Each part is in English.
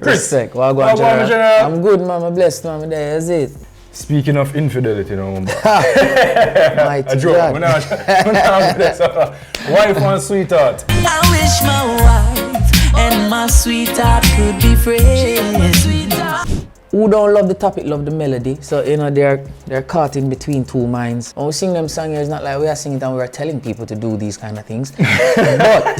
everything. Chris, Wagwan, General. I'm good, man. I'm blessed, man. I'm there. Is it? Speaking of infidelity, no, man. A joke. Wife and sweetheart. I wish my wife and my sweetheart could be friends. Who don't love the topic, love the melody. So, you know, they're caught in between two minds. When we sing them songs, it's not like we are singing and we are telling people to do these kind of things. But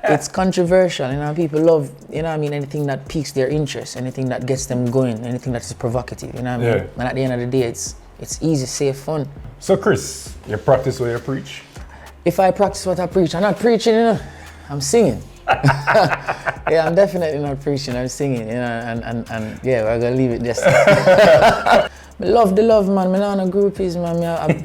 it's controversial, you know, people love, you know what I mean, anything that piques their interest, anything that gets them going, anything that is provocative, you know what I mean? And at the end of the day, it's easy, safe, fun. So, Chris, you practice what you preach? If I practice what I preach, I'm not preaching, you know, I'm singing. Yeah, I'm definitely not preaching, I'm singing, you know, and yeah, we're gonna leave it just. I love the love, man. I don't know groupies, man.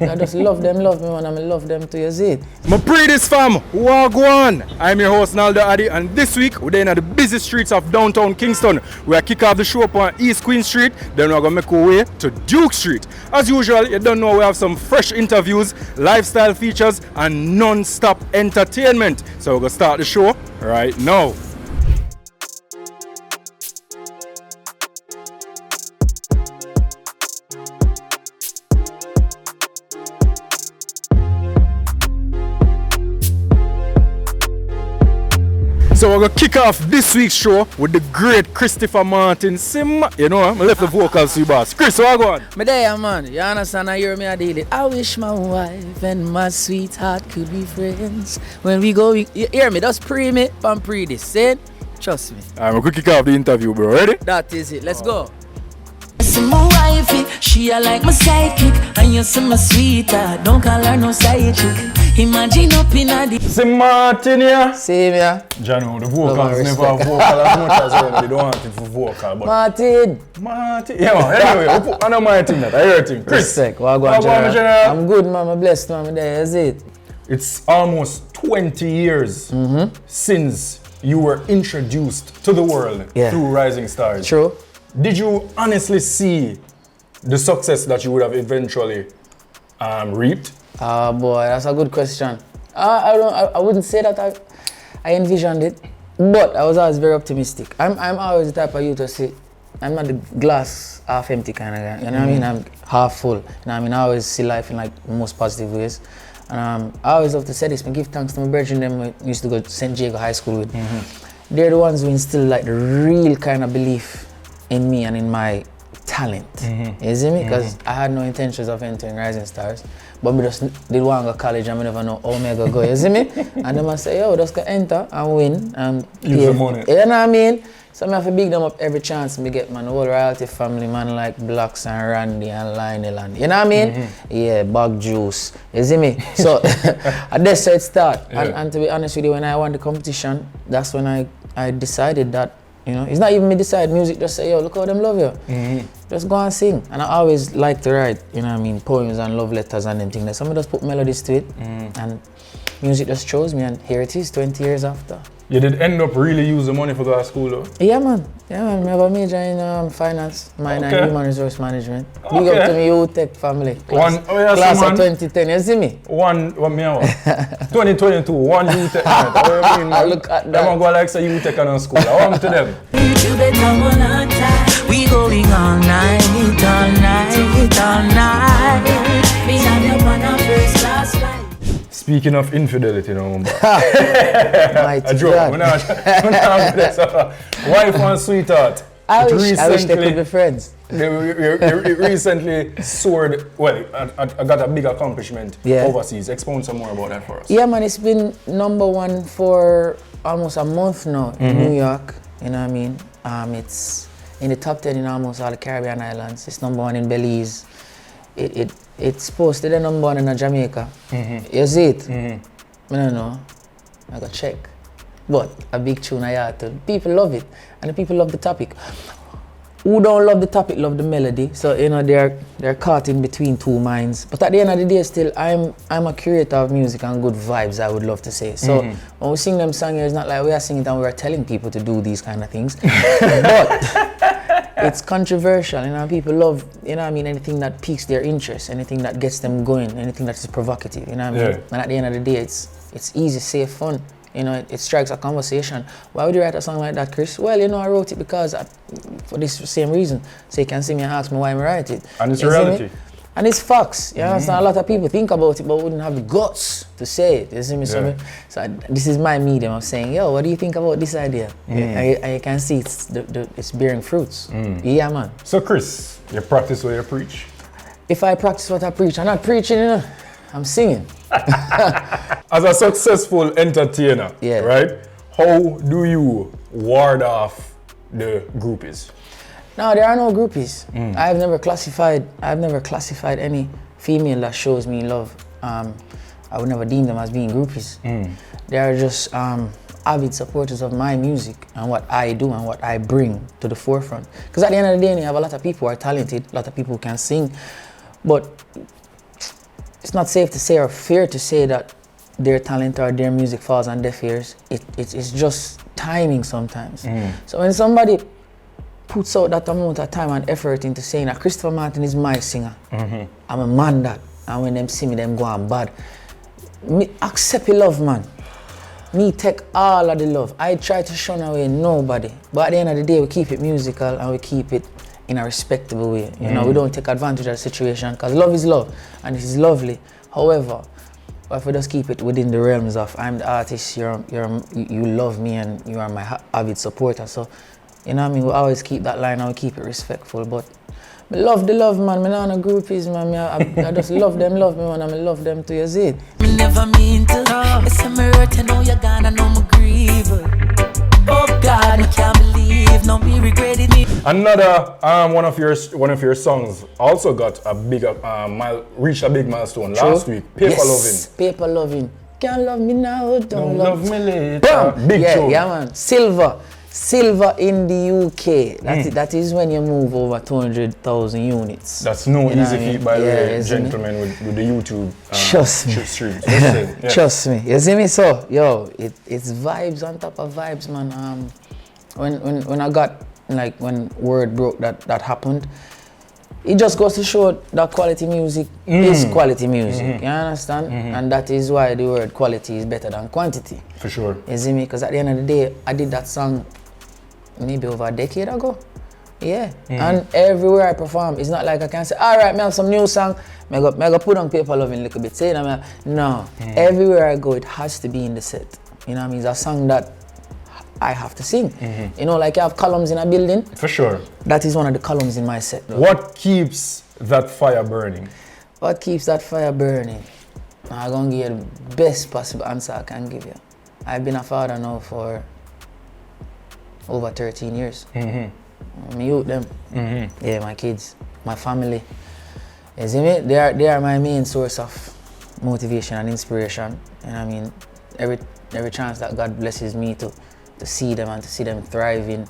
I just love them, man. I love them to use it. My Pree Dis fam, Wagwan. I'm your host, Naldo Addi, and this week we're in the busy streets of downtown Kingston. We're kick off the show up on East Queen Street, then we're gonna make our way to Duke Street. As usual, you don't know we have some fresh interviews, lifestyle features, and non-stop entertainment. So we're gonna start the show right now. So we're gonna kick off this week's show with the great Christopher Martin Sim. You know, I left the vocals to you, boss. Chris, so I go on. Me there, man. You understand? I hear me, I did it. I wish my wife and my sweetheart could be friends. When we go, you hear me? Just pray me and Pree Dis. Say it. Trust me. I'm gonna kick off the interview, bro. Ready? That is it. Let's go. See my wifey, she a like my sidekick, and you see my sweetheart, don't call her no side chick. Imagine up in a Sim Martin, yeah. Same, yeah. Jano, the vocals never have vocal as much as well. They don't want it for vocal, but Martin. Yeah, man. Anyway, I know Martin that. I heard him. Chris. Wagwan, General. I'm good, man. I'm blessed, man. I'm there. Is it? It's almost 20 years since you were introduced to the world through Rising Stars. True. Did you honestly see the success that you would have eventually reaped? Boy, that's a good question. I wouldn't say that I envisioned it, but I was always very optimistic. I'm always the type of youth to say, I'm not the glass half empty kind of guy. You know what I mean? I'm half full. You know what I mean? I always see life in like the most positive ways. And I always love to say this. I give thanks to my brethren them who used to go to St. Jago High School with. They're the ones who instill like the real kind of belief in me and in my talent. You see me? Because I had no intentions of entering Rising Stars, but I just did want to go to college and I never know how I go. You see me? And then I say, yo, just go enter and win and use the money. You know what I mean? So I have to big them up every chance I get, man. The whole royalty family, man, like Blacks and Randy and Lionel and, you know what I mean? Yeah, Bug Juice. You see me? So that's how it started. And to be honest with you, when I won the competition, that's when I decided that, you know, it's not even me decide, music just say, yo, look how them love you. Just go and sing. And I always like to write, you know what I mean, poems and love letters and them things. Somebody just put melodies to it and music just chose me, and here it is 20 years after. You did end up really use the money for go to school though? Yeah man. I have a major in finance, minor in human resource management. Big up to me UTech family. Class of 2010, you see me? What me want? 2022, one UTech. What do you mean, man? Look at that. Them go like say UTech and school. I want to them. You better come on time. We going all night, all night, all night. We have up on our first class flight. Speaking of infidelity, no man. A joke. Wife and sweetheart. I wish they could be friends. It recently soared. Well, I got a big accomplishment overseas. Expound some more about that for us. Yeah, man, it's been #1 for almost a month now in New York. You know what I mean? It's in the top 10 in almost all the Caribbean islands. It's #1 in Belize. It's posted at #1 in Jamaica. You see it? I don't know. I got check. But a big tune I had to. People love it, and the people love the topic. Who don't love the topic, love the melody. So you know they're caught in between two minds. But at the end of the day, still I'm a curator of music and good vibes, I would love to say. So when we sing them songs, it's not like we are singing and we are telling people to do these kind of things. But it's controversial, you know, people love, you know what I mean, anything that piques their interest, anything that gets them going, anything that is provocative, you know what I mean? And at the end of the day, it's easy, safe, fun. You know, it strikes a conversation. Why would you write a song like that, Chris? Well, you know, I wrote it because for this same reason. So you can see me and ask me why I write it. And it's reality. And it's facts. You understand? A lot of people think about it, but wouldn't have the guts to say it. You see me? So this is my medium of saying, yo, what do you think about this idea? And you can see it's bearing fruits. Yeah, man. So, Chris, you practice what you preach? If I practice what I preach, I'm not preaching, you know, I'm singing. As a successful entertainer, right? How do you ward off the groupies? No, there are no groupies. I've never classified any female that shows me love. I would never deem them as being groupies. They are just avid supporters of my music and what I do and what I bring to the forefront. Because at the end of the day, you have a lot of people who are talented, a lot of people who can sing, but it's not safe to say or fair to say that their talent or their music falls on deaf ears. It's just timing sometimes. So when somebody puts out that amount of time and effort into saying that Christopher Martin is my singer, I'm a man that, and when them see me, them go on bad. Me accept your love, man. Me take all of the love. I try to shun away nobody, but at the end of the day, we keep it musical and we keep it in a respectable way. You know, we don't take advantage of the situation because love is love and it is lovely. However, if we just keep it within the realms of I'm the artist, you love me and you are my avid supporter. So, you know what I mean? We always keep that line and we keep it respectful. But I love the love, man. I know groupies, man. I just love them, man. I love them to your Z. Me never mean to. It's a mirror to know you're gonna know me grieve. Oh God, I can't believe, no me regretting it. Another one of your songs also got a big reached a big milestone last week. Loving. Paper Loving. Can't love me now, don't love me later. Bam. Big tune. Yeah, man. Silver in the UK. That is when you move over 200,000 units. That's no easy feat, by the way, gentlemen, with the YouTube streams. Trust me. You see me? So, yo, it's vibes on top of vibes, man. When I got, like, when word broke that happened, it just goes to show that quality music is quality music. You understand? And that is why the word quality is better than quantity. For sure. You see me? Because at the end of the day, I did that song maybe over a decade ago. Yeah. And everywhere I perform, it's not like I can say, all right, I have some new song, I go put on Paper Loving a little bit. Say, no. Everywhere I go, it has to be in the set. You know what I mean? It's a song that I have to sing. You know, like you have columns in a building. For sure. That is one of the columns in my set, though. What keeps that fire burning? What keeps that fire burning? I'm going to give you the best possible answer I can give you. I've been a father now for over 13 years. Me youth them. Yeah, my kids, my family. You see me? They are my main source of motivation and inspiration. And I mean, every chance that God blesses me to see them and to see them thriving,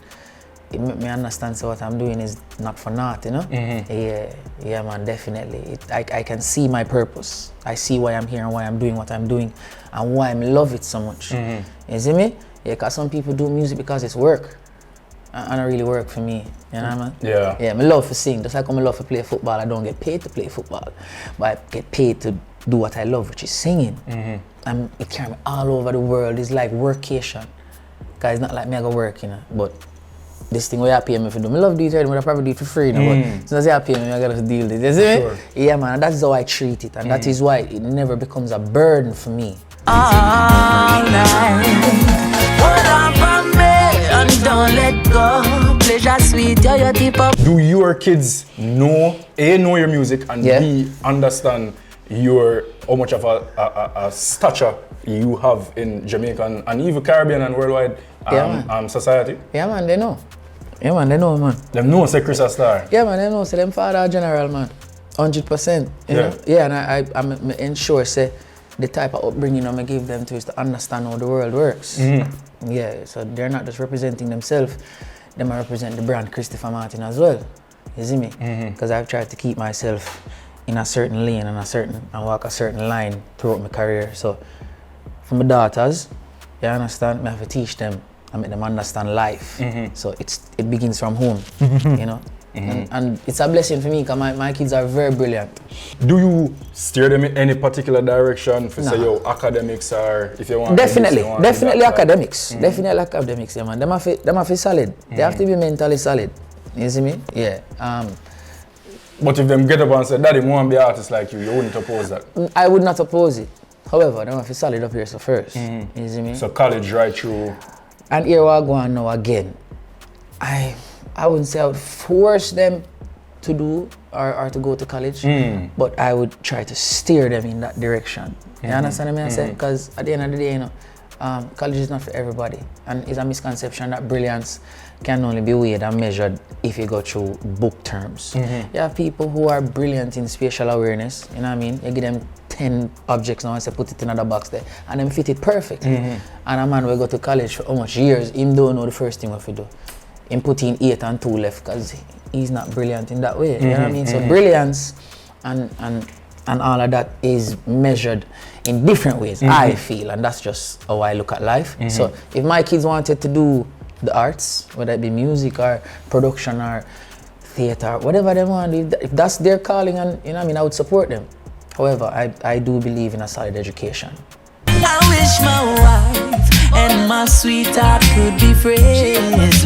it make me understand so what I'm doing is not for naught, you know? Yeah, man, definitely. I can see my purpose. I see why I'm here and why I'm doing what I'm doing and why I love it so much. You see me? Yeah, because some people do music because it's work. And it really work for me, you know, man? Yeah. Yeah, I love to sing. Just like I love to play football, I don't get paid to play football. But I get paid to do what I love, which is singing. And it carry me all over the world. It's like workation. Because it's not like me I go work, you know. But this thing where you pay me for do. I love doing it, but I probably do it for free, you know. But as soon as you pay me, I gotta deal with it. You see me? Yeah, man, that's how I treat it. And that is why it never becomes a burden for me. All night. Hold on from me and don't let go. Pleasure sweet, your tip up. Do your kids know your music and B, understand how much of a stature you have in Jamaican and even Caribbean and worldwide society? Yeah, man, they know. Yeah, man, they know, man. Them know say Chris a star. Yeah, man, they know. Say them father general, man. 100%. You know? Yeah, and I'm ensure say the type of upbringing I'm gonna give them to is to understand how the world works. Yeah, so they're not just representing themselves, they might represent the brand Christopher Martin as well. You see me? Because I've tried to keep myself in a certain lane and walk a certain line throughout my career. So for my daughters, you understand, I have to teach them and make them understand life. So it begins from home, you know. And it's a blessing for me because my kids are very brilliant. Do you steer them in any particular direction for say yo academics or if you want Definitely academics. Definitely academics, yeah man. Them have to solid. They have to be mentally solid. You see me? Yeah. But if them get up and say, Daddy, I want to be an artist like you wouldn't oppose that? I would not oppose it. However, them have to solid up here so first. You see me? So college right through. And here we go on now again. I wouldn't say I would force them to do or to go to college, but I would try to steer them in that direction. You understand what I say? Because at the end of the day, you know, college is not for everybody, and it's a misconception that brilliance can only be weighed and measured if you go through book terms. You have people who are brilliant in spatial awareness, you know what I mean? You give them 10 objects now and say put it in another box there, and them fit it perfectly. And a man will go to college for how much years, him don't know the first thing what to do. Him put in 8 and 2 left because he's not brilliant in that way, you know what I mean? So brilliance and all of that is measured in different ways, I feel, and that's just how I look at life. So if my kids wanted to do the arts, whether it be music or production or theater, whatever they want, if that's their calling, and you know what I mean, I would support them. However, I do believe in a solid education. I wish my wife and my sweetheart could be friends.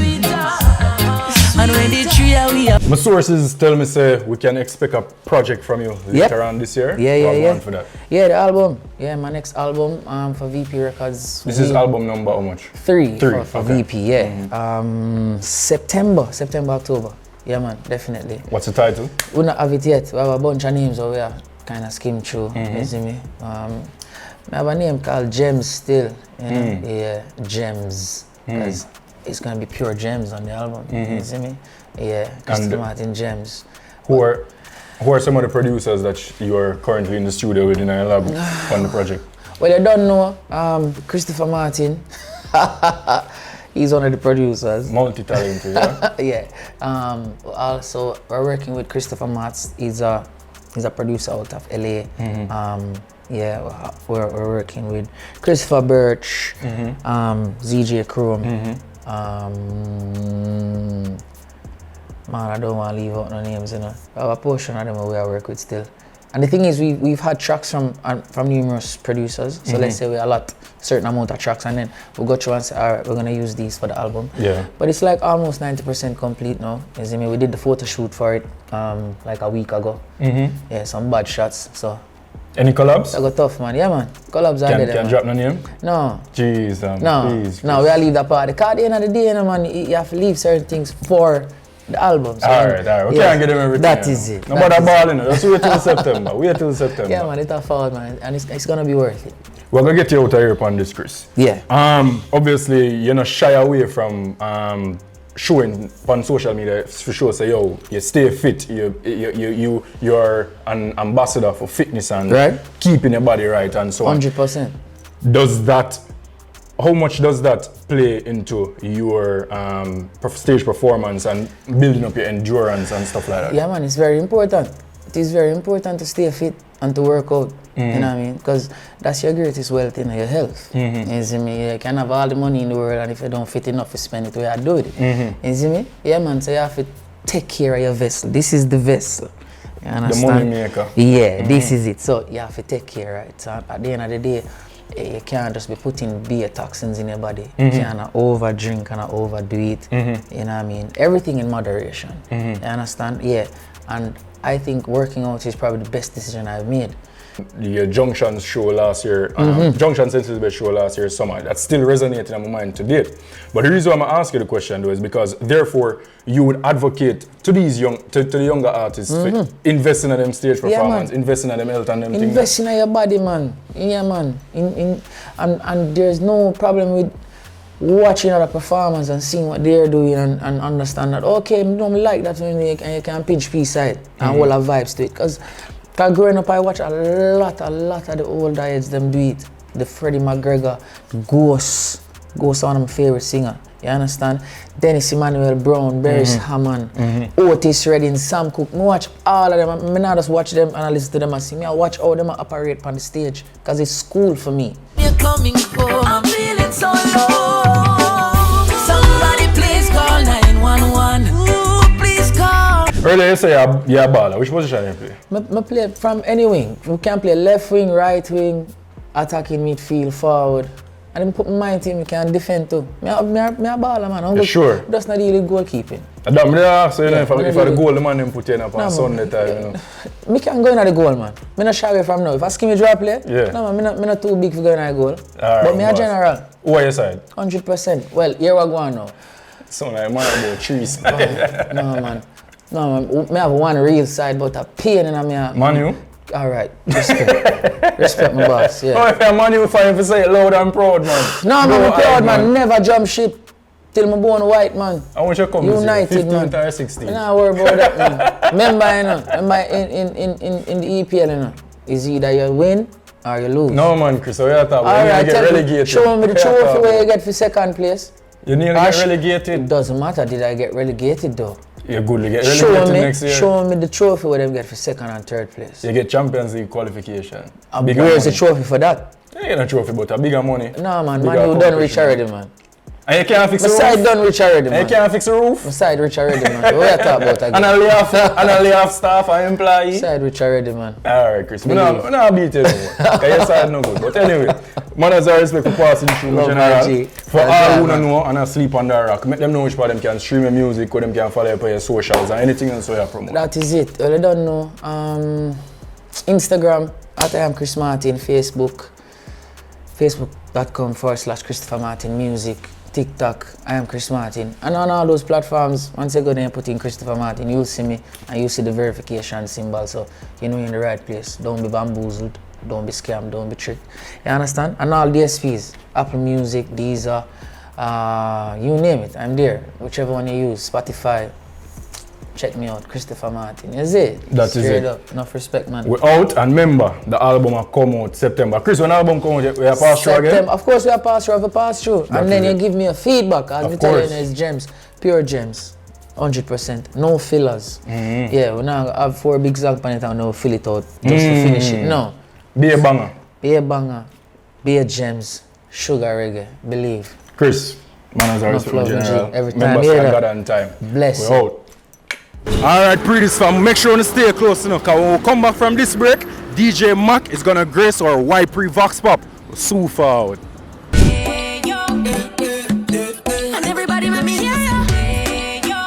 And when the three are we are. My sources tell me say we can expect a project from you later on this year. Yeah. For that. Yeah, the album. Yeah, my next album for YPree Records. This is album number how much? 3 for okay. YPree, yeah. September, October. Yeah man, definitely. What's the title? We don't have it yet. We have a bunch of names over here. Kind of skim through, you see me? I have a name called Gems still, you know? Yeah, Gems, because it's gonna be pure gems on the album, you see me? Yeah, Christopher Martin Gems. Who are some of the producers that you are currently in the studio with in our lab on the project? Well, you don't know, Christopher Martin, he's one of the producers. Multi-talented, yeah? Yeah. Also, we're working with Christopher Martin. He's a producer out of LA. Yeah, we're working with Christopher Birch, ZJ Chrome. Man, I don't want to leave out no names, you know. I have a portion of them we work with still. And the thing is, we've had tracks from numerous producers. So let's say we allot a certain amount of tracks, and then we'll go through and say, all right, we're gonna use these for the album. Yeah. But it's like almost 90% complete now. You see me? We did the photo shoot for it like a week ago. Yeah, some bad shots. So. Any collabs? That got tough, man. Yeah, man. Collabs are there. Can drop no name? No. Jeez, please. No, we leave that part. Because at the end of the day, man, you have to leave certain things for the album. So all right. We can't get them everything. That is it. No matter balling. Just wait till September. Yeah, man, it's a fall, man. And it's gonna be worth it. We're gonna get you out of here upon this, Chris. Yeah. Obviously, you're not shy away from showing on social media for sure. Say, yo, you stay fit. You're an ambassador for fitness and keeping your body right and so on. 100%. How much does that play into your stage performance and building up your endurance and stuff like that? Yeah, man, it's very important. It is very important to stay fit and to work out. You know what I mean? Because that's your greatest wealth in your health. You see me? You can have all the money in the world, and if you don't fit enough to spend it, where you do it. You see me? Yeah, man. So you have to take care of your vessel. This is the vessel. You understand? The money maker. Yeah, this is it. So you have to take care of it. So at the end of the day, you can't just be putting beer toxins in your body. You can't over drink and overdo it. You know what I mean? Everything in moderation. You understand? Yeah. And I think working out is probably the best decision I've made. The Junctions show last year, Junction Sensitive show last year summer, that's still resonating in my mind today. But the reason why I'm gonna ask you the question though is because therefore you would advocate to these to the younger artists for investing in them stage performance, investing in them health and them things. Investing in your body, man. Yeah, man. And there's no problem with watching other performers and seeing what they're doing and understand that okay, I don't like that when you can pinch peace side and all our vibes to it. Because growing up I watch a lot of the old heads them do it. The Freddie McGregor, Ghost one of my favorite singer. You understand? Dennis Emmanuel Brown, Beres Hammond, Otis Redding, Sam Cooke. I watch all of them. I not just watch them and I listen to them and see me. I watch how them operate on the stage because it's school for me. You're coming home, I'm feeling so low. Somebody please call 911. Ooh, please call Earlier you say you're a baller. Which position do you play? I play from any wing. We can play left wing, right wing, attacking midfield, forward. And then put my team, we can defend too. Me a baller, man. You sure? Just not really goalkeeping. So you know, if I the goal, the man them put in up on Sunday time, you know. Me can go in at the goal, man. Me not shy away from now. If I scheme a draw play, yeah. no man, me not too big for going at the goal. Right, but me a general. Who are your side? 100%. Well, here we go now. So like man about trees. No man. No man. Me have one real side, but a pain in me. Manu? Alright, respect. Respect my boss, yeah. Oh, if you're Manu, fine if you say it loud and proud, man. No, man, I'm proud, man. Never jump ship till my born white, man. I want you to come United, 15th man. or 16th. Nah, worry about that, man. Remember, you know, in the EPL, you know, is either you win or you lose. No, man, Chris, so you're talking about you get relegated. Show me the trophy where you get for second place. You nearly get relegated? It doesn't matter, did I get relegated though? You're good to get relegated next year. Show me the trophy where they get for second and third place. You get Champions League qualification. Where's the trophy for that? You get a trophy, but a bigger money. No, man, you done rich already, man. And you can't fix the roof? My side done rich already, man. And you can't fix the roof? My side rich already, man. What are you talking about again? And I lay off staff and employee? Side rich already, man. Alright, Chris. I'm not beat you no more. Because your side no good. But anyway, manners are respect for passing through in general. For all who don't know and sleep on the rock, make them know which part them can stream your music, or them can follow you on your socials and anything else you promote. That is it. Well, I don't know. Instagram, at I am Chris Martin, Facebook, facebook.com/Christopher Martin Music. TikTok, I am Chris Martin. And on all those platforms, once you go there and put in Christopher Martin, you'll see me and you'll see the verification symbol. So you know you're in the right place. Don't be bamboozled, don't be scammed, don't be tricked. You understand? And all DSPs, Apple Music, Deezer, you name it, I'm there. Whichever one you use, Spotify. Check me out, Christopher Martin. Is it? That is it. Straight up, enough respect, man. We're out, and remember, the album will come out September. Chris, when the album comes out, we are pass through again? Of course, we are pass through, pass through. And then you give me a feedback. I'll be telling you, it's gems, pure gems, 100%, no fillers. Yeah, we now have 4 big songs on it and now fill it out just to finish it. No. Be a banger. Be a banger, be a gems, sugar reggae, believe. Chris, manners are respect in general. Every time. Remember, stand God on time. Bless. We're out. Alright, Pree Dis fam, make sure you stay close enough, because when we come back from this break, DJ Mac is gonna grace our YPree Vox pop. So forward. Hey, yo. And everybody let me hear ya. Hey, yo.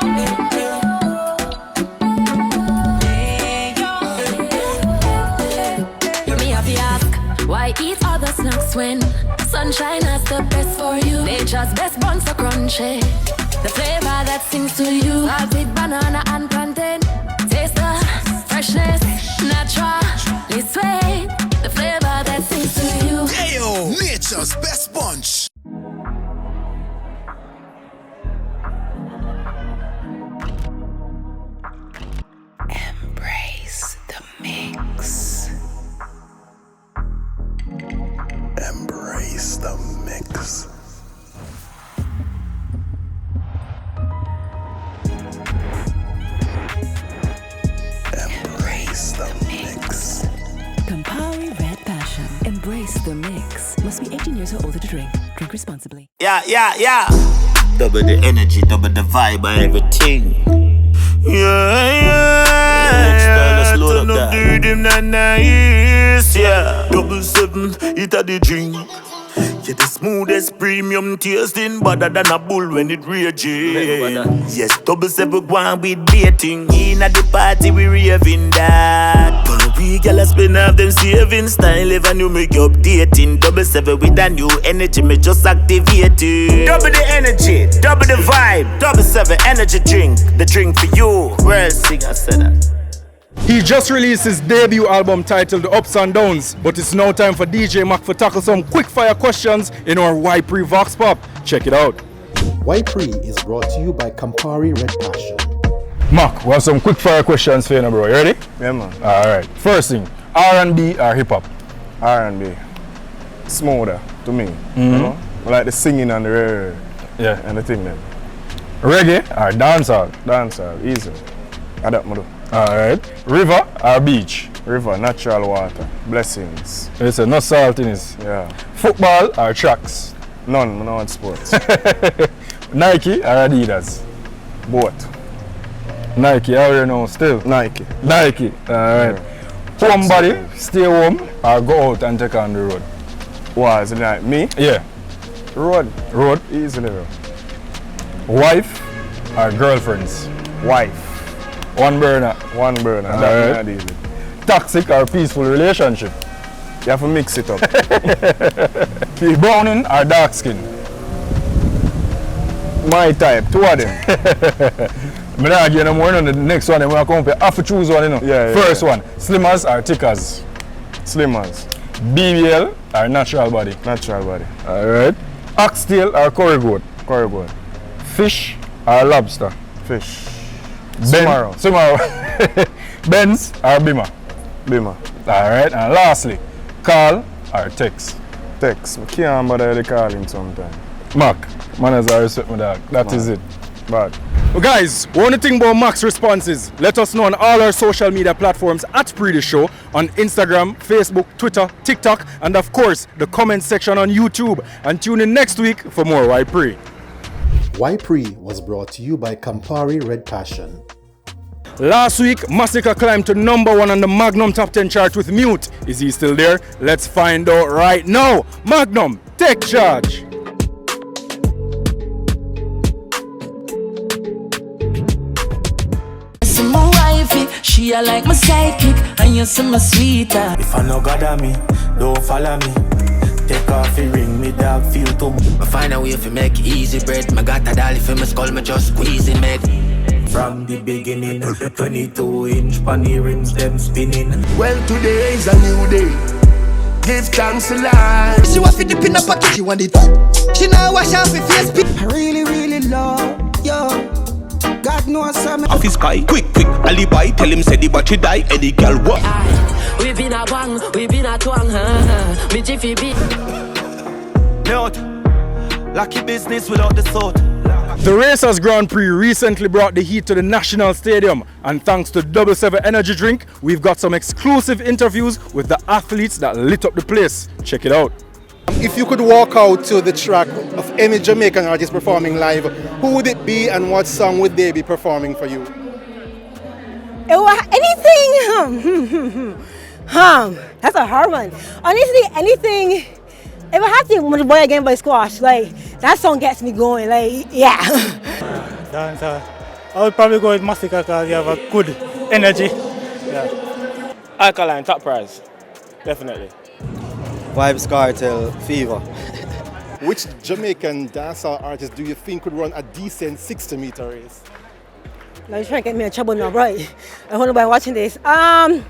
Hey, yo. Me have to ask, why eat other snacks when sunshine has the best for you? Nature's best buns are crunchy. The flavor that sings to you, salted banana and plantain. Taste the freshness, naturally sweet. The flavor that sings to you. Ayo, nature's best bunch. Embrace the mix. Embrace the mix. Embrace the mix. Campari Red Passion. Embrace the mix. Must be 18 years or older to drink. Drink responsibly. Yeah. Double the energy, double the vibe and everything. Let's load up that. Nice, yeah. 7, it a the drink. Yeah, the smoothest premium tasting, better than a bull when it raging. Yes, 7 go on with dating. In at the party we raving that. But we gyal spend half them saving style. If you make updating, 7 with a new energy, me just activate it. Double the energy, double the vibe. 7 energy drink, the drink for you. World singer said that. He just released his debut album titled Ups and Downs, but it's now time for DJ Mac to tackle some quickfire questions in our YPree Vox Pop. Check it out. YPree is brought to you by Campari Red Passion. Mac, we have some quickfire questions for you now, bro. You ready? Yeah, man. Alright. First thing, R&B or hip hop? R&B. Smoother to me. You know? I like the singing and the Yeah. and the thing then. Reggae or dancehall? Dancehall, easy. Adapt me do. Alright. River or beach? River, natural water. Blessings. Listen, no salt in this. Yeah. Football or tracks? None, I don't want sports. Nike or Adidas? Both. Nike, I already know still. Nike. Nike, alright. Home body, stay home or go out and take on the road? Why is it like me? Yeah. Road. Road. Easily, bro. Wife or girlfriends? Wife. One burner. One burner. Alright. That's not easy. Toxic or peaceful relationship? You have to mix it up. Browning or dark skin? My type, two of them. I'm not getting no more on the next one. I'm going to come up. I have to choose one, you know. Yeah, First one, slimmers or thickers? Slimmers. BBL or natural body? Natural body. Alright. Oxtail or curry goat? Curry goat. Fish or lobster? Fish. Tomorrow. Benz or Bima? Bima. Alright. And lastly, call or text? Text. I can't bother the calling sometimes. Mark, manners are respect my dog. That is it. Bad. Well, guys, one thing about Mac's responses, let us know on all our social media platforms at Pree Dis Show, on Instagram, Facebook, Twitter, TikTok, and of course, the comment section on YouTube. And tune in next week for more YPree. YPree was brought to you by Campari Red Passion. Last week, Masicka climbed to #1 on the Magnum Top 10 Chart with Mute. Is he still there? Let's find out right now. Magnum, take charge. She a like my sidekick, and you see my sweeter. If I no God on me, don't follow me. Take off your ring, me dog feel too. I find a way to make easy bread. I got a dolly for my skull, me just squeezing it. From the beginning, 22-inch panny rims, them spinning. Well, today is a new day. Give thanks a lot. She want to dip in a pocket, she want it. She now wash off her face. I really, really love yo. God knows some. Office guy, quick, alibi. Tell him say the battery die. Eddie girl what? We been a bang, we been a twang, me jiffy beat. Note, lucky business without the sort. The Racers Grand Prix recently brought the heat to the National Stadium, and thanks to 7 Energy Drink, we've got some exclusive interviews with the athletes that lit up the place. Check it out. If you could walk out to the track of any Jamaican artist performing live, who would it be and what song would they be performing for you? Anything, that's a hard one. Honestly, anything, if I have to, when the boy again by Squash, like, that song gets me going, like, yeah. Dancer. I would probably go with Masicka because you have a good energy. Yeah. Alkaline, top prize, definitely. Vibes Cartel, Fever. Which Jamaican dancehall artist do you think could run a decent 60-meter race? Now you're trying to get me in trouble now, right? I don't know by watching this. I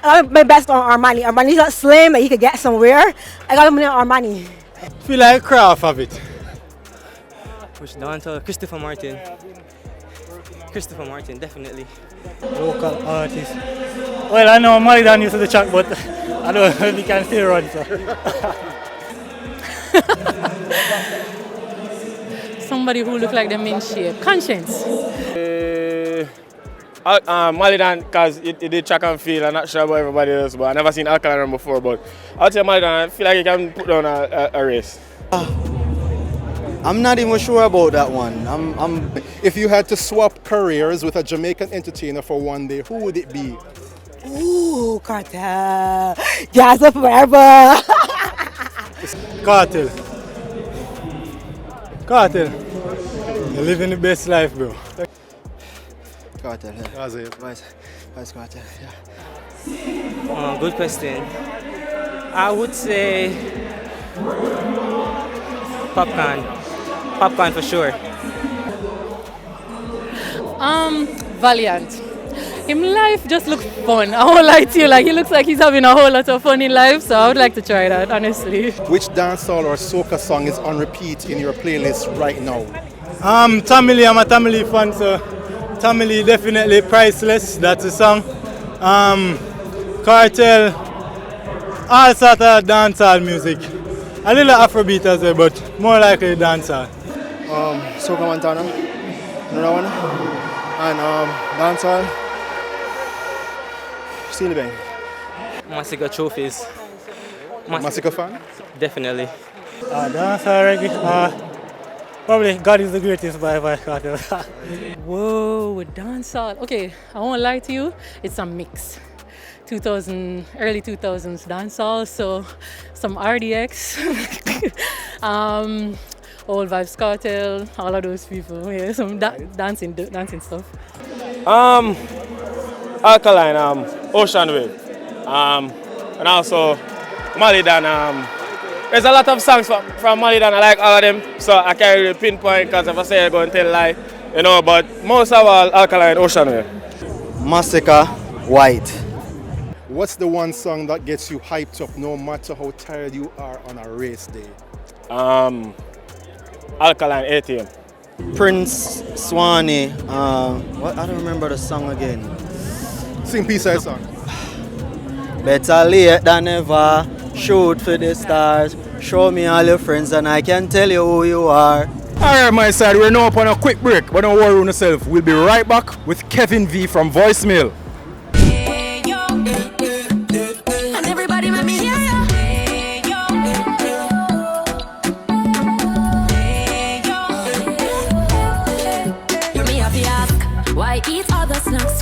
got my best on Armani. Armani's not slim, but he could get somewhere. I got him in Armani. Feel like craft of it. Which dancer? Christopher Martin. Christopher Martin, definitely. Local artist. Well, I know Malidan used to the track, but I don't know if he can still run. So. Somebody who look like them in shape. Conscience. Malidan, because he did track and field. I'm not sure about everybody else, but I've never seen Alkaline run before. But I'll tell Malidan, I feel like he can put down a race. I'm not even sure about that one. If you had to swap careers with a Jamaican entertainer for one day, who would it be? Ooh, Cartel. Jazz up forever. Cartel. Cartel. You're living the best life, bro. Cartel, yeah. Vice Cartel, yeah. Good question. I would say Popcorn. Popcorn for sure. Valiant. Him life just looks fun. I won't lie to you, like he looks like he's having a whole lot of fun in life, so I would like to try that, honestly. Which dancehall or soca song is on repeat in your playlist right now? Tamili, I'm a Tamili fan, so Tamili definitely Priceless, that's the song. Cartel, all sort of dancehall music. A little Afrobeat as well, but more likely dancehall. Soca Montana, another one, and dancehall, Steely Bang. Masicka trophies. Masicka fan? Definitely. Dancehall reggae. Probably God is the greatest by Cartel. Whoa, with dancehall. Okay, I won't lie to you, it's a mix. Early 2000s dancehall, so some RDX, Old Vibes Cartel, all of those people. Yeah, some dancing stuff. Alkaline, Ocean Wave, and also Malidan. There's a lot of songs from Malidan, I like all of them, so I can't really pinpoint because if I say I'm going to tell a lie, you know, but most of all, Alkaline, Ocean Wave. Masicka, White. What's the one song that gets you hyped up no matter how tired you are on a race day? Alkaline, ATM. Prince, Swanee, what? I don't remember the song again. Sing P-side song. Better late than never, shoot for the stars, show me all your friends and I can tell you who you are. Alright, my side, we're now up on a quick break, but don't worry on yourself. We'll be right back with Kevyn V from Voicemail.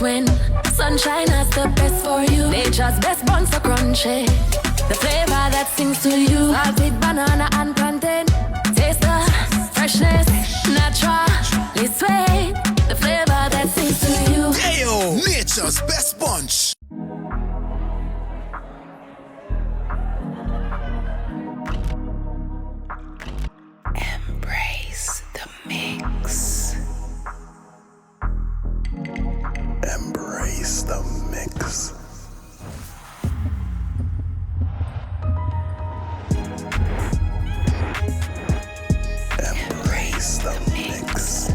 When sunshine is the best for you, nature's best buns are crunchy. The flavor that sings to you, salted banana and plantain. Taste the freshness, naturally sweet. The flavor that sings to you. Ayo, nature's best bunch. Embrace the mix. Embrace the mix. Embrace the mix.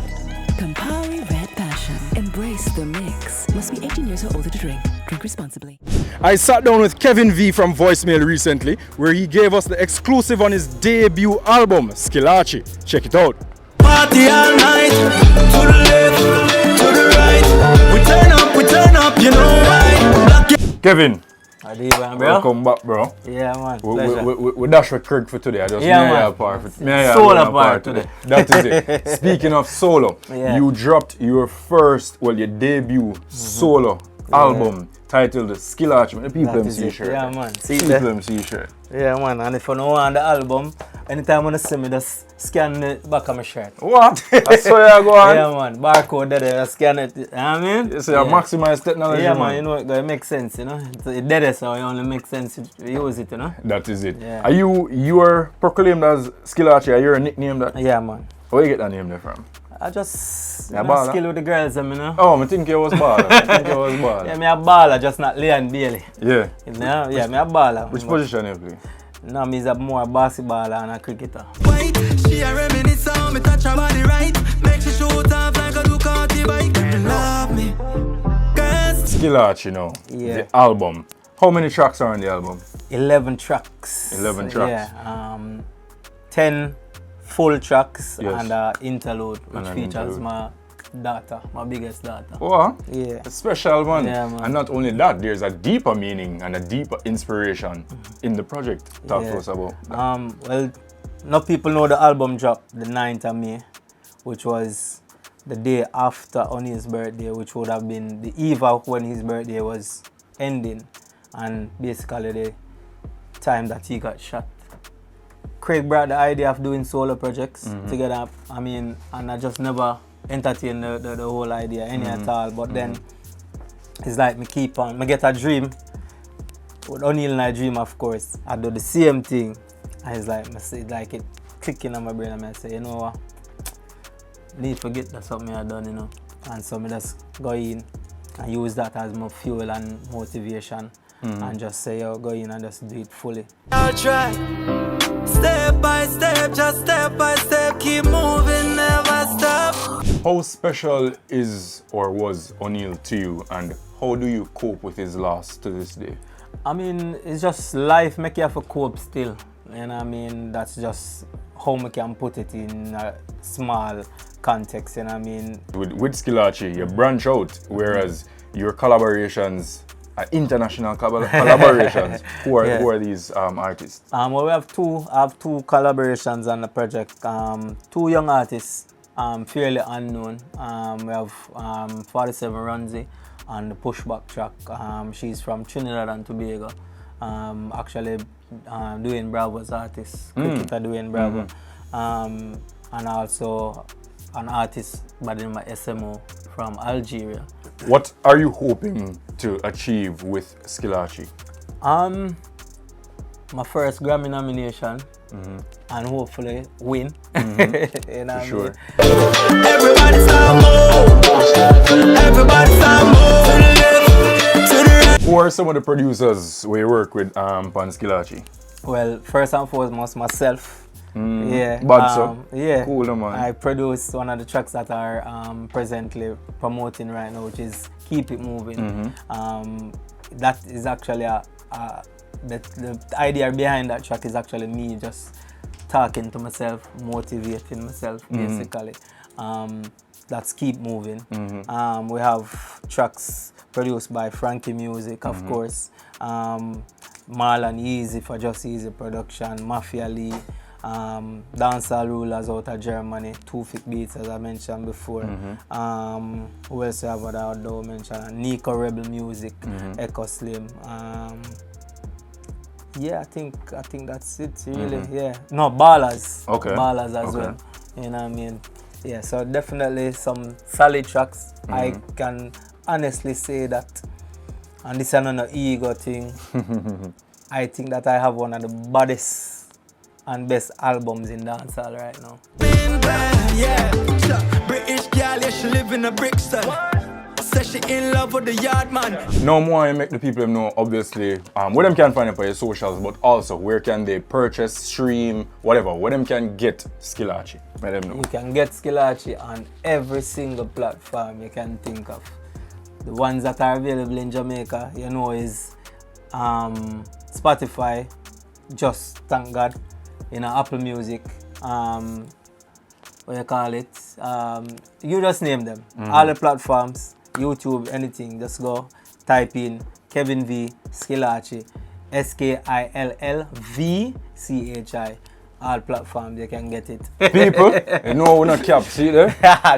Campari Red Passion. Embrace the mix. Must be 18 years or older to drink. Drink responsibly. I sat down with Kevyn V from Voicemail recently, where he gave us the exclusive on his debut album, Skillachi. Check it out. Party all night, to the left, to the right. We turn up, you know why? Kevyn, bro. welcome back, bro. Yeah, man. We dash with Craig for today. I just Solo part today. That is it. Speaking of solo, Yeah. you dropped your your debut solo album titled Skillachi. The people them see shirt. Yeah, man. People them see shirt. Yeah, man. And if you know on the album, anytime when you see me, just scan the back of my shirt. What? That's where you go on? Yeah, man. Barcode there, just scan it. You know what I mean? You say you maximize technology, Yeah, man. man. You know, it makes sense, you know? It's dead, so it only makes sense to use it, you know? That is it. Yeah. Are you are proclaimed as Skillachi? Are you a nickname that? Yeah, man. Where you get that name there from? I just Yeah, baller. skill with the girls, you know? Oh, I think you was baller. Yeah, me a baller, just not Leon Bailey. Yeah. You know? Yeah, me a baller. Which position you play? No, me is a more basketballer and a cricketer. White, she a reminisce on me, touch her body right. Make she shoot off like a Ducati bike. Love me, girls. Skillachi, you know, Yeah. the album. How many tracks are on the album? 11 tracks. 11 tracks. Yeah. 10 full tracks Yes. and interlude, which an features interlude. my daughter, my biggest daughter. What? Yeah. A special one. Yeah, man. And not only that, there's a deeper meaning and a deeper inspiration in the project. Talk to us about that. Well, not people know the album dropped the 9th of May, which was the day after on his birthday, which would have been the eve of when his birthday was ending, and basically the time that he got shot. Craig brought the idea of doing solo projects together. I mean, and I just never entertained the whole idea at all. But then it's like me keep on. Me get a dream. With O'Neal and I dream, of course. I do the same thing. And it's like, me see like it clicking on my brain, and I say, you know what? Need to get that something I done, you know. And so me just go in and use that as my fuel and motivation. And just say, yo, go in and just do it fully. I'll try. Step by step, just step by step, keep moving, never stop. How special is or was O'Neal to you, and how do you cope with his loss to this day? I mean, it's just life make you have to cope still. You know what I mean? That's just how we can put it in a small context, you know what I mean? With Skillachi, you branch out, whereas your collaborations international collaborations. Who are these artists? Well, we have two collaborations on the project. Two young artists, fairly unknown. We have 47 Runzi on the Pushback track. She's from Trinidad and Tobago. Actually doing Bravo's artist, cricketer doing Bravo. And also an artist by the name of SMO from Algeria. What are you hoping to achieve with Skillachi? My first Grammy nomination and hopefully win. You know sure. Everybody start move. Everybody start move. To the left, to the right. Who are some of the producers we work with on Skillachi? Well, first and foremost, myself. Yeah. Yeah. Cool, man. I produced one of the tracks that are presently promoting right now, which is Keep It Moving. That is actually the idea behind that track is actually me just talking to myself, motivating myself, basically. That's Keep Moving. We have tracks produced by Frankie Music, of course. Marlon Easy for Just Easy Production, Mafia Lee, Dancehall Rulers out of Germany, Two Thick Beats as I mentioned before. Who else have I mentioned? Nico Rebel Music, Echo Slim. Yeah, I think that's it really. Yeah. No, Ballers. Okay. Ballers as well. You know what I mean? Yeah, so definitely some solid tracks. I can honestly say that, and this is another ego thing, I think that I have one of the baddest and best albums in dancehall right now. Yeah, British girl, yeah, she live in a Brixton. Says she in love with the yard man. No more you make the people know, obviously, where them can find it on your socials, but also where can they purchase, stream, whatever, where them can get Skillachi. Let them know. You can get Skillachi on every single platform you can think of. The ones that are available in Jamaica, you know, is Spotify, just thank God, Apple Music, what you call it, you just name them. All the platforms, YouTube, anything, just go type in Kevyn V, Skillachi, SKILLVCHI. All platforms, you can get it. People, you know we're not cap, see there?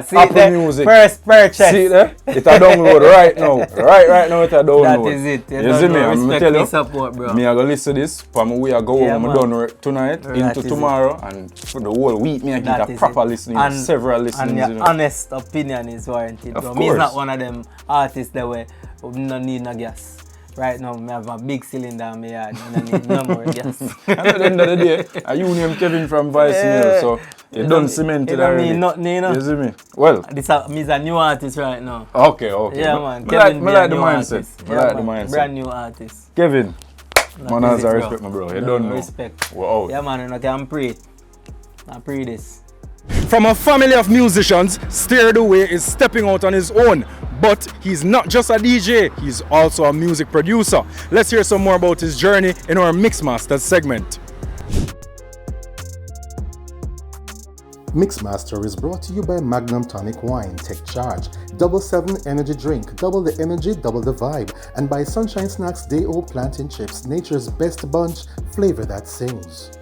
See Apple there? Music. First purchase. See there? It's a download right now. Right now it's a download. That is it. You see me? I'm Respect tell you, support, bro. me I go listen to this, from we I go home, I'm done work tonight, That into is tomorrow, and for the whole week, me I get a proper listening, and several listenings. And your honest opinion is warranted. Of bro. course. Me is not one of them artists that way no need no gas. Right now, I have a big cylinder in my yard. I don't need no more gas. And at the end of the day, you name Kevyn from Vice Mill, so you done cemented already. Nothing, you know? You see me? Well, this is a new artist right now. Okay. Yeah, man. I like the mindset. Yeah, I like the mindset. Brand new artist. Kevyn, man, That is I it, respect my bro. You don't know. Respect. We're out. Yeah, man, I can pray it. I pray this. From a family of musicians, Stair Di Way is stepping out on his own. But he's not just a DJ, he's also a music producer. Let's hear some more about his journey in our Mixmasters segment. Mixmaster is brought to you by Magnum Tonic Wine, Take Charge, Double 7 Energy Drink, double the energy, double the vibe, and by Sunshine Snacks Day Old Plantain Chips, nature's best bunch, flavor that sings.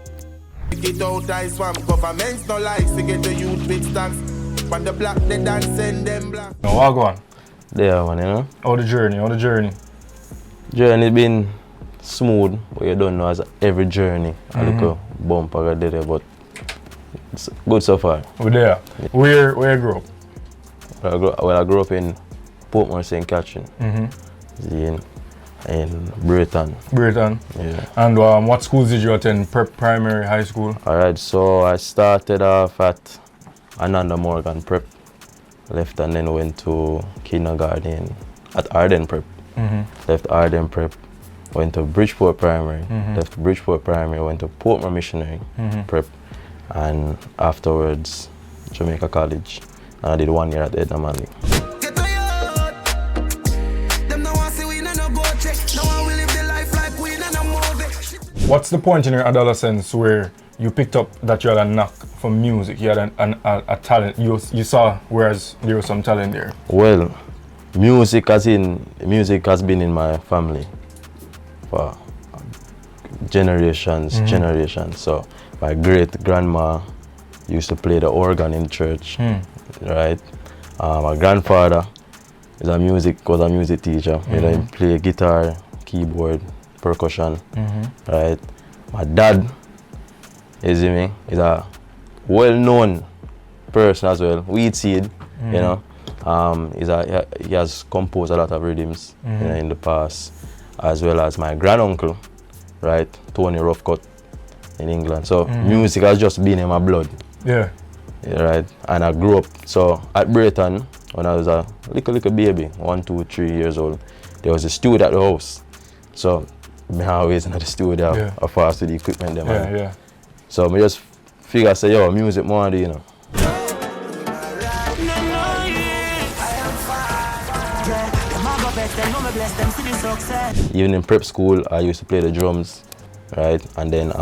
Get out ice from governments no likes to get the youth big stocks. But the black they dance send them black. Now what go on? There man, you know. How the journey? Journey been smooth, but you don't know as every journey. A little bump I got there, but it's good so far. We're there. Yeah. Where you grew up? I grew up in Portmore, St. Catherine. In Britain. Yeah. And what schools did you attend? Prep, primary, high school? Alright, so I started off at Ananda Morgan Prep. Left and then went to kindergarten at Arden Prep. Left Arden Prep, went to Bridgeport Primary. Left Bridgeport Primary, went to Portmore Missionary Prep. And afterwards, Jamaica College. And I did 1 year at Edna Manley. What's the point in your adolescence where you picked up that you had a knack for music, you had a talent, you saw whereas there was some talent there? Well, Music has been in my family for generations. So my great grandma used to play the organ in church, right? My grandfather was a music teacher. He play guitar, keyboard, percussion, right? My dad, is a well-known person as well. Weed Seed, you know. He has composed a lot of rhythms in the past, as well as my granduncle, right, Tony Roughcut in England. So music has just been in my blood. Yeah. Right, and I grew up. So at Brayton, when I was a little baby, 1, 2, 3 years old, there was a studio at the house. So I always in the studio, I fast with the equipment there. So I just figure, say, yo, music more, you know. Even in prep school, I used to play the drums, right? And then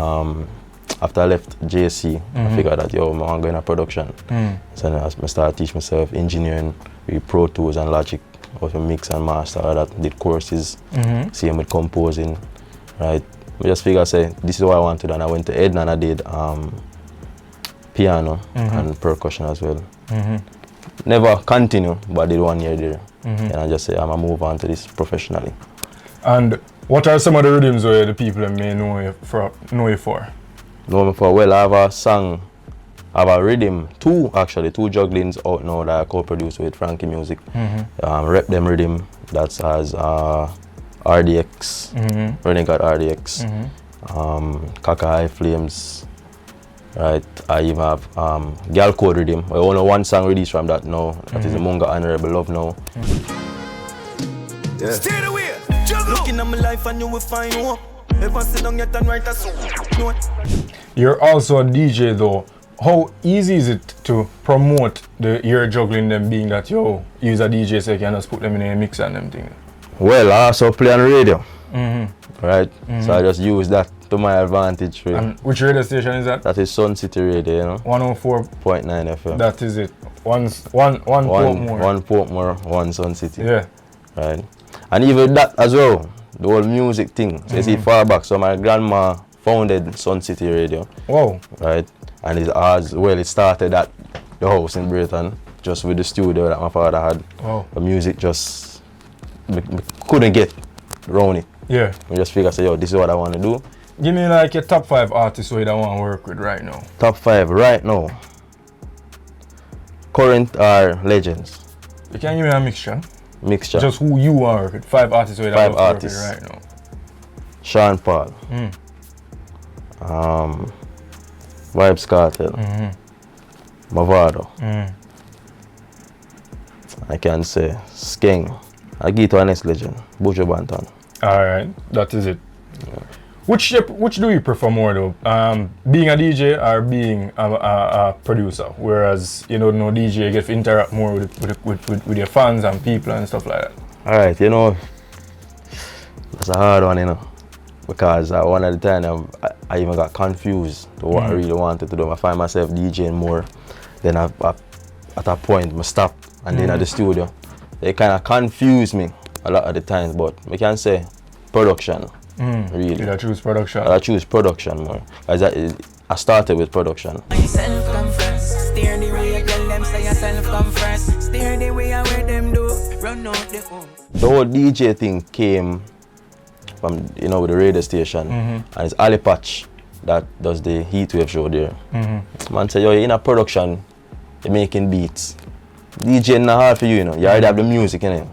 after I left JC, I figured that, yo, I'm going to production. So then I started teaching myself engineering with Pro Tools and Logic, how to mix and master, all that. Did courses, same with composing, right? I just figured, say, this is what I want to do. And I went to Edna and I did piano and percussion as well. Never continue, but I did 1 year there. And I just say, I'm going to move on to this professionally. And what are some of the rhythms where the people may know you for? Know me for? Well, I have a song, I have a rhythm, two jugglings out now that I co-produce with Frankie Music. Rep Them Rhythm, that's as RDX, Renegade RDX, Kaka High Flames, right? I even have Girl Code Rhythm. I only one song released from that now, that is the Munga Honorable Love Now. Stair Di Way, looking at my life and you will find hope. Ever sit down yet and write a song? You're also a DJ though. How easy is it to promote your juggling them, being that yo, use a DJ so you can just put them in a mix and them thing? Well, I also play on radio, right? So I just use that to my advantage. Really. And which radio station is that? That is Sun City Radio, you know. 104.9 FM. That is it. One Portmore. One Portmore, one Sun City. Yeah. Right. And even that as well, the whole music thing. So you see far back, so my grandma founded Sun City Radio. Wow. Right. And it started at the house in Brayton, just with the studio that my father had. Wow. The music just couldn't get around it. Yeah. I just figured, say, yo, this is what I want to do. Give me like your top 5 artists who you don't want to work with right now. Top 5 right now. Current are legends. You can give me a mixture. Mixture. Just who you want to work with. 5 artists who you don't want to work with right now. Sean Paul. Vibes Cartel. Mavado. I can say Skeng. I give to a next legend, Buju Banton. Alright, that is it. Yeah. Which do you prefer more though? Being a DJ or being a producer? Whereas you know DJ, you get to interact more with your fans and people and stuff like that. Alright, you know, that's a hard one, you know. Because one at the time I even got confused to what I really wanted to do. I find myself DJing more. Then at a point I stop and then at the studio. It kind of confused me a lot of the times, but I can say production. Really. Did I choose production? I choose production more. I started with production. Stair Di Way, girl, them say yourself come first. Stair Di Way, where them do run out the home. The whole DJ thing came from, with the radio station, and it's Ali Patch that does the Heatwave show there. Man say, yo, you're in a production, you're making beats. DJing not hard for you, you already have the music in it,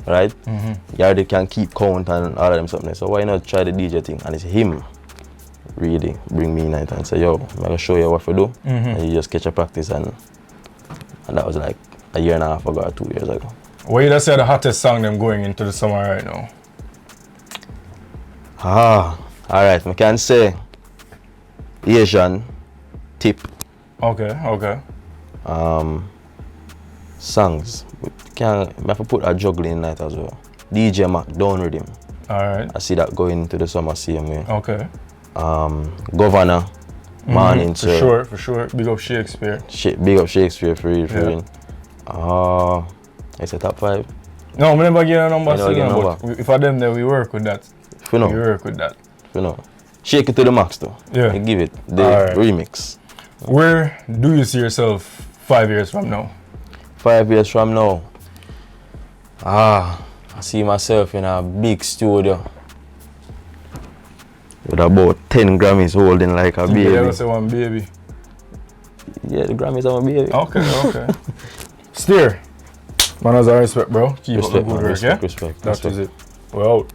right? You already can keep count and all of them something. So why not try the DJ thing? And it's him really bring me in and say, yo, I'm gonna show you what to do, and you just catch a practice, and that was like a year and a half ago or 2 years ago. What you say the hottest song them going into the summer right now? Alright, I can say Asian Tip. Okay. Songs. I have to put a juggling night as well. DJ Mac, Down Rhythm. Alright. I see that going into the summer same way. Okay. Governor, Morning Sir. For sure. Big up Shakespeare. Big up Shakespeare for real. I say top 5. No, we never get a number. Never get a number. But if I them there, we work with that. You know. We work with that. You know. Shake it to the max though. Yeah. You give it the remix. Where do you see yourself 5 years from now? 5 years from now? I see myself in a big studio with about 10 Grammys holding like a baby. You ever say one baby? Yeah, the Grammys are my baby. Okay. Stair. Manners and respect, bro. Keep up the good work, yeah? Respect. That is it. We're out.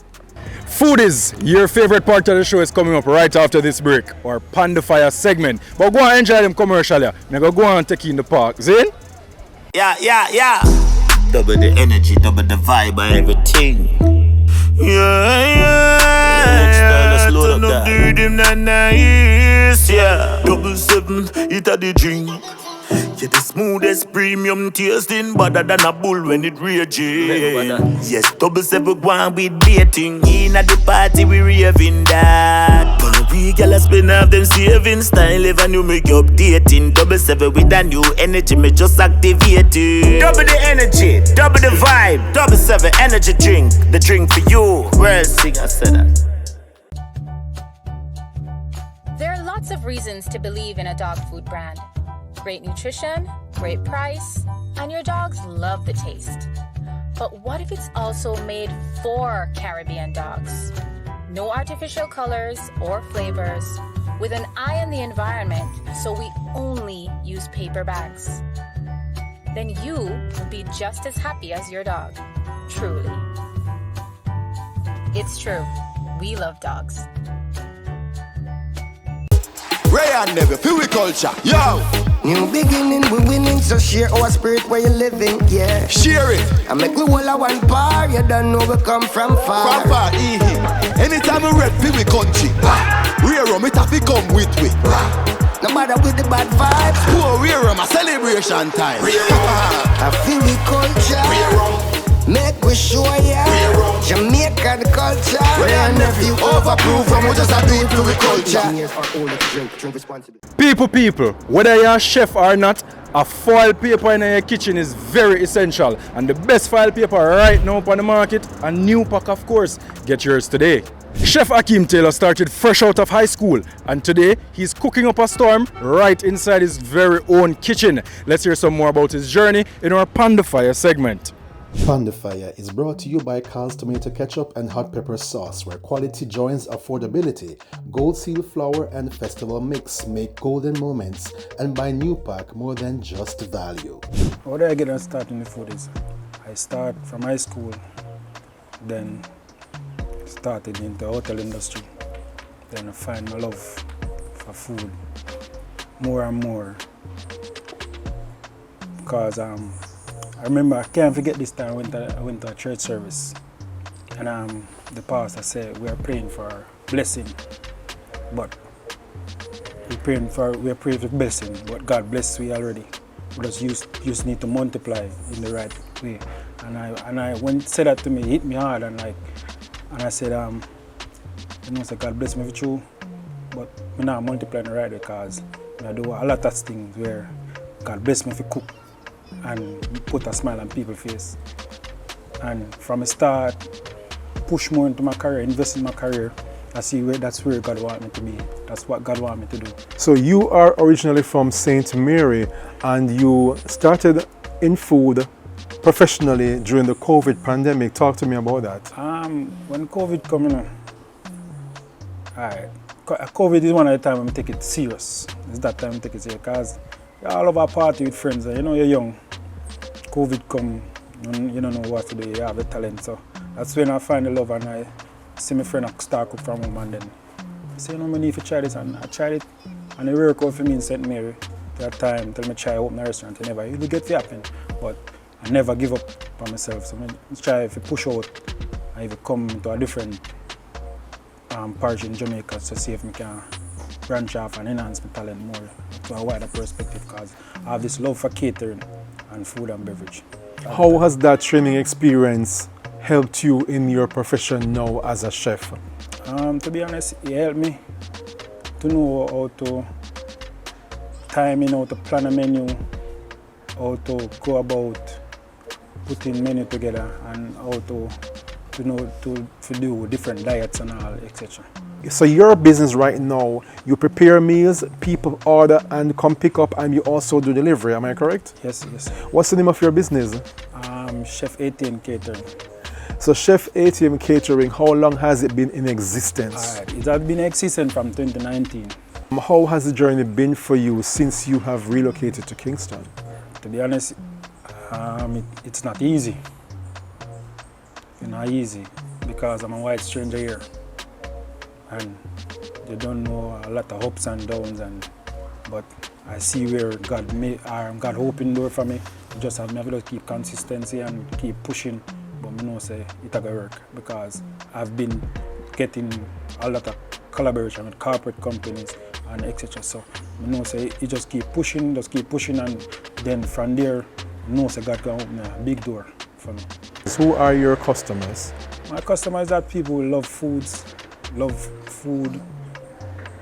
Foodies, your favorite part of the show is coming up right after this break, or Pan the Fire segment. But go and enjoy them commercial here. Now go and take you in the park. Zane? Yeah. Double the energy, double the vibe and everything. Yeah. Turn up the rhythm, nice. Yeah. 7, it a the drink. Yeah, the smoothest premium tasting, better than a bull when it raging. Yes, 7 go on with baiting. In at the party, we raving that. But we gala spin off them saving style. If I new make updating. 7 with a new energy, me just activate it. Double the energy, double the vibe. 7 energy drink, the drink for you. World singer said that. There are lots of reasons to believe in a dog food brand. Great nutrition, great price, and your dogs love the taste. But what if it's also made for Caribbean dogs? No artificial colors or flavors, with an eye on the environment, so we only use paper bags. Then you will be just as happy as your dog, truly. It's true, we love dogs. Ray and Never, feel we culture, yo! New beginning, we winning, so share our spirit where you living, yeah. Share it. I make we all a one par, you don't know we come from far. From far, anytime we rep, feel we country. Rare rum, it have to come with we. No matter with the bad vibes. Poor rare rum, a celebration time. I feel we culture. Rare rum. Make we show ya Jamaican culture. Ray and Nephew overproof, and we just a do it to the culture. People, whether you're a chef or not, a foil paper in your kitchen is very essential. And the best foil paper right now on the market, a new pack of course. Get yours today. Chef Ackeem Taylor started fresh out of high school, and today he's cooking up a storm right inside his very own kitchen. Let's hear some more about his journey in our Pan the Fire segment. Pan the Fire is brought to you by Carl's Tomato Ketchup and Hot Pepper Sauce, where quality joins affordability. Gold Seal Flour and Festival Mix make golden moments, and by New Pack more than just value. How did I get started in the food is, I start from high school, then started in the hotel industry. Then I find my love for food more and more, because I remember, I can't forget this time I went to a church service, and the pastor said we are praying for blessing, but we're praying for blessing, but God bless we already. We just need to multiply in the right way. And I when he said that to me, it hit me hard, and I said, so God bless me for you, but me not multiply in the right way, because I do a lot of things where God bless me for cook and put a smile on people's face. And from the start, push more into my career, invest in my career. That's where God wants me to be. That's what God wants me to do. So you are originally from St. Mary, and you started in food professionally during the COVID pandemic. Talk to me about that. When COVID came in, COVID is one of the times when I take it serious. It's that time I take it serious, because all of our party with friends, you're young. COVID come, you don't know what to do, you have the talent. So that's when I find the love, and I see my friend start cook from home, and then I say, I need to try this, and I tried it, and it worked out for me in St. Mary. That time, till I try open a restaurant, it never really get to happen, but I never give up by myself. So I try to push out, and even come to a different parish in Jamaica to see if I can branch off and enhance my talent more to a wider perspective, because I have this love for catering and food and beverage. How has that training experience helped you in your profession now as a chef? To be honest, it helped me to know how to time in, how to plan a menu, how to go about putting menu together and how to know to do different diets and all, etc. So your business right now, you prepare meals, people order and come pick up, and you also do delivery, am I correct? Yes, yes. What's the name of your business? Chef ATM Catering. So Chef ATM Catering, how long has it been in existence? It has been in existence from 2019. How has the journey been for you since you have relocated to Kingston? To be honest, it's not easy. It's not easy because I'm a white stranger here. And they don't know a lot of ups and downs, but I see where God opened door for me. Just have to keep consistency and keep pushing, but I know say it gonna work because I've been getting a lot of collaboration with corporate companies and etc. So I know say you just keep pushing, and then from there, I know say God gonna open a big door for me. Who are your customers? My customers are people who love food,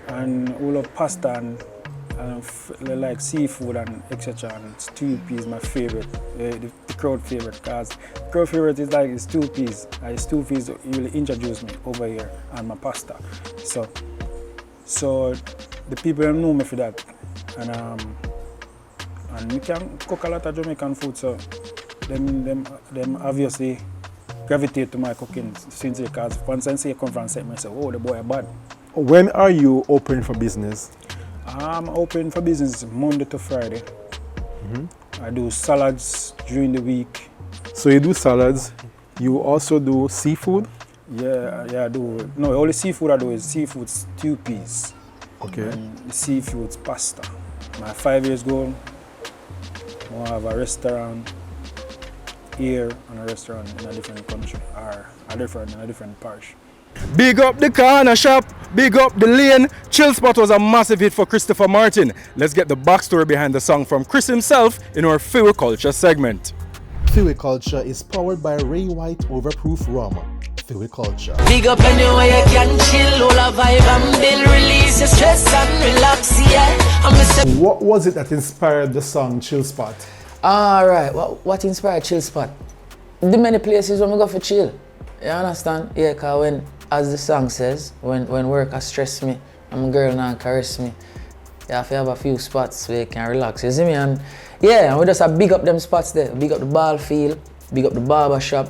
and who love pasta and like seafood and etc. And stew peas, my favorite, the crowd favorite, because crowd favorite is like stew peas. Stew peas really introduced me over here and my pasta. So the people know me for that, and we can cook a lot of Jamaican food. So them obviously gravitate to my cooking since because once I see a conference, I say, oh, the boy are bad. When are you open for business? I'm open for business Monday to Friday. I do salads during the week. So you do salads, you also do seafood? Yeah, I do. No, only seafood I do is seafood stew peas. Okay. And seafood pasta. My 5 years ago, I have a restaurant here and a restaurant in a different country or in a different parish. Big up the corner shop, big up the lane. Chill Spot was a massive hit for Christopher Martin. Let's get the backstory behind the song from Chris himself in our Fyah Culture segment. Fyah Culture is powered by Ray White Overproof Rum. Fyah Culture. Big up anywhere you can chill, all a vibe and build, release your stress and relax, yeah. What was it that inspired the song Chill Spot? Alright, what inspired Chill Spot? The many places when we go for chill. You understand? Yeah, because when, as the song says, when work has stressed me and my girl now caress me, you have to have a few spots where you can relax, you see me? And yeah, and we just have big up them spots there. Big up the ball field, big up the barber shop,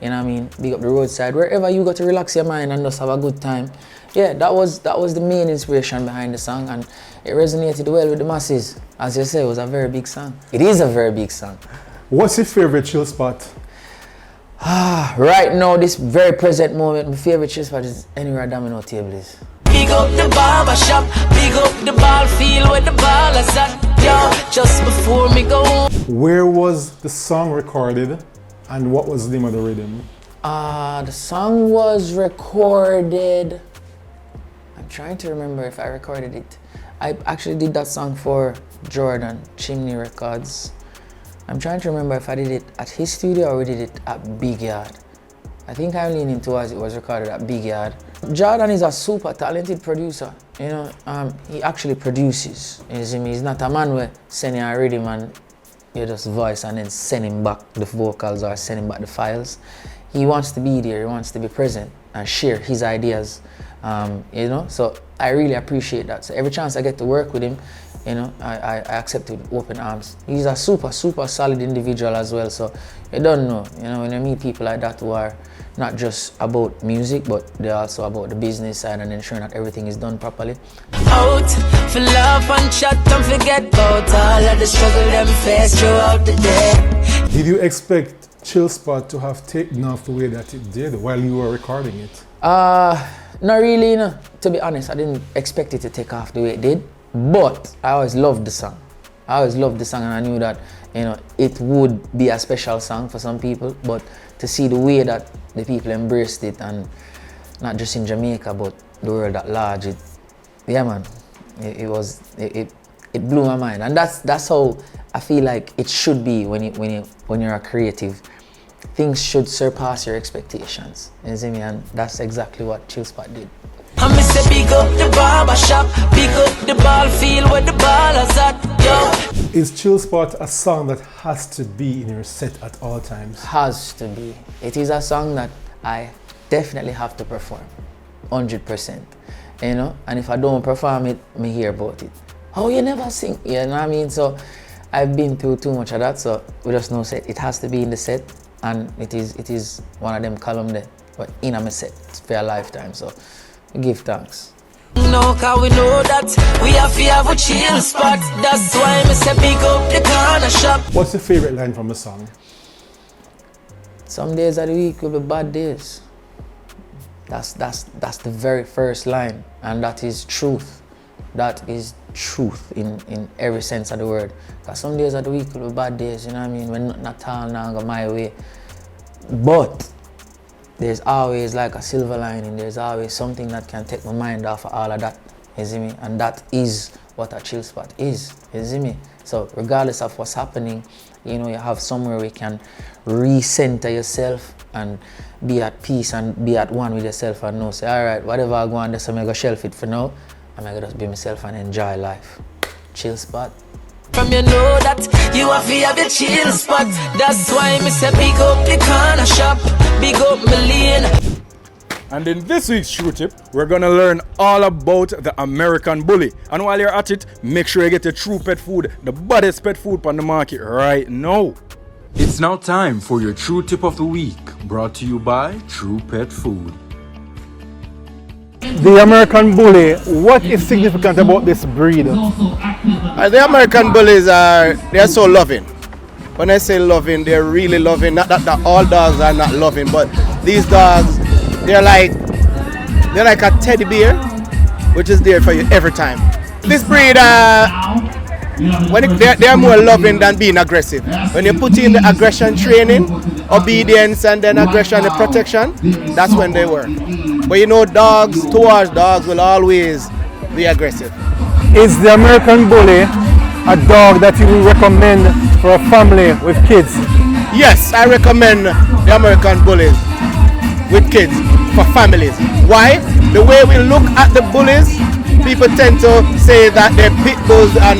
you know what I mean? Big up the roadside, wherever you go to relax your mind and just have a good time. Yeah, that was the main inspiration behind the song, and it resonated well with the masses. As you say, it was a very big song. It is a very big song. What's your favorite chill spot? Right now, this very present moment, my favorite chill spot is anywhere Domino table is. Big up the barber shop, big up the ball field where the ball is at, yo, just before me go home. Where was the song recorded and what was the name of the rhythm? The song was recorded, I'm trying to remember if I recorded it. I actually did that song for Jordan, Chimney Records. I'm trying to remember if I did it at his studio or we did it at Big Yard. I think I'm leaning towards it was recorded at Big Yard. Jordan is a super talented producer. You know, he actually produces. You see me? He's not a man where send you a rhythm and you just voice and then send him back the vocals or send him back the files. He wants to be there, he wants to be present and share his ideas. You know, so I really appreciate that. So every chance I get to work with him, you know, I accept it with open arms. He's a super solid individual as well. So you don't know, you know, when you meet people like that who are not just about music, but they're also about the business side and ensuring that everything is done properly. Out for love and chat, don't forget about all of the struggle them face throughout the day. Did you expect Chill Spot to have taken off the way that it did while you were recording it? Not really, you know. To be honest, I didn't expect it to take off the way it did, but I always loved the song. I always loved the song, and I knew that, you know, it would be a special song for some people, but to see the way that the people embraced it, and not just in Jamaica, but the world at large, yeah man, it blew my mind. And that's how I feel like it should be when you're a creative. Things should surpass your expectations. You see me? And that's exactly what Chill Spot did. I say big up the barber shop, big up the ball field where the ball is at, yo. Is Chill Spot a song that has to be in your set at all times? Has to be. It is a song that I definitely have to perform, 100%. You know, and if I don't perform it, me hear about it. Oh, you never sing, you know what I mean? So I've been through too much of that, so we just know set. It has to be in the set, and it is one of them column there, but in my set for a lifetime. So give thanks. No, cause we know that we have a chill spot. That's why me say pick up the corner shop. What's your favorite line from the song? Some days of the week will be bad days. That's the very first line, and that is truth. That is truth in every sense of the word. Cause some days of the week will be bad days, you know what I mean? When nothing at all now go my way. But there's always like a silver lining. There's always something that can take my mind off of all of that. You see me? And that is what a chill spot is. You see me? So regardless of what's happening, you know, you have somewhere where you can recenter yourself and be at peace and be at one with yourself and know, say, all right, whatever I go on this, I'm gonna shelf it for now. I'm gonna just be myself and enjoy life. Chill spot. From you know that you have your chill spot. That's why me say pick up the corner shop. Big up my lane. And in this week's True Tip, we're gonna learn all about the American Bully. And while you're at it, make sure you get your true pet food, the baddest pet food on the market right now. It's now time for your True Tip of the Week, brought to you by True Pet Food. The American Bully, what is significant about this breed? The American Bullies they're so loving. When I say loving, they're really loving. Not that all dogs are not loving, but these dogs, they're like a teddy bear, which is there for you every time. This breed, they're more loving than being aggressive. When you put in the aggression training, obedience, and then aggression and protection, that's when they work. But you know, dogs will always be aggressive. Is the American Bully a dog that you would recommend for a family with kids? Yes, I recommend the American Bullies with kids, for families. Why? The way we look at the bullies, people tend to say that they're pit bulls and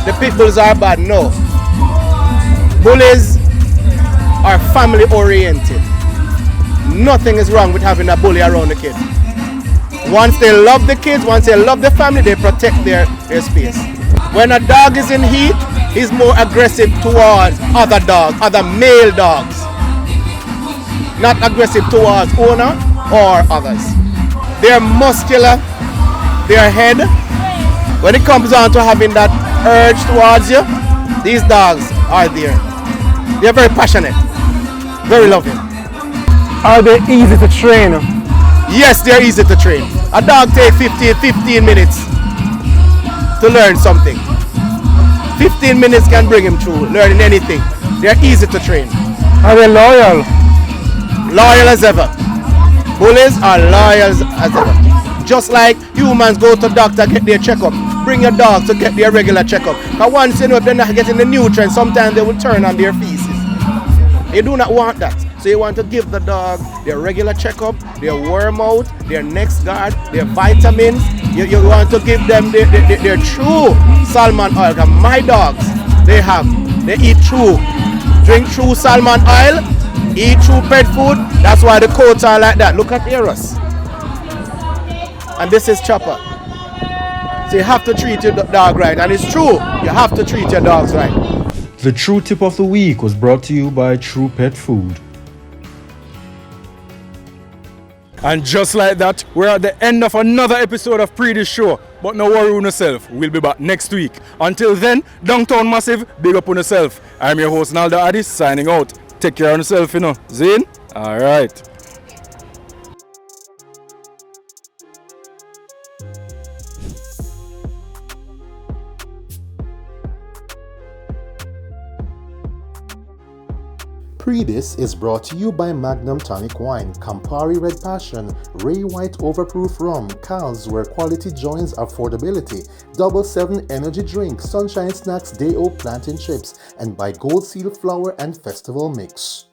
the pit bulls are bad. No. Bullies are family oriented. Nothing is wrong with having a bully around the kids. Once they love the kids, once they love the family, they protect their space. When a dog is in heat, he's more aggressive towards other dogs, other male dogs. Not aggressive towards owner or others. They're muscular, their head. When it comes down to having that urge towards you, these dogs are there. They're very passionate, very loving. Are they easy to train? Yes, they're easy to train. A dog takes 15 minutes to learn something. 15 minutes can bring him through learning anything. They're easy to train. Are they loyal? Loyal as ever. Bullies are loyal as ever. Just like humans go to doctor get their checkup. Bring your dog to get their regular checkup. Because once you know if they're not getting the nutrients, sometimes they will turn on their feces. You do not want that. So you want to give the dog their regular checkup, their worm out, their next guard, their vitamins. You want to give them their true salmon oil. Because my dogs, they eat true. Drink true salmon oil, eat true pet food. That's why the coats are like that. Look at Eros. And this is Chopper. So you have to treat your dog right. And it's true, you have to treat your dogs right. The True Tip of the Week was brought to you by True Pet Food. And just like that, we're at the end of another episode of Pree Dis Show. But no worry on yourself, we'll be back next week. Until then, Downtown Massive, big up on yourself. I'm your host Naldo Addi, signing out. Take care of yourself, you know. Zane? Alright. Pree Dis is brought to you by Magnum Tonic Wine, Campari Red Passion, Ray White Overproof Rum, Cal's where quality joins affordability, Double 7 Energy Drink, Sunshine Snacks Day-O Plantain Chips, and by Gold Seal Flour and Festival Mix.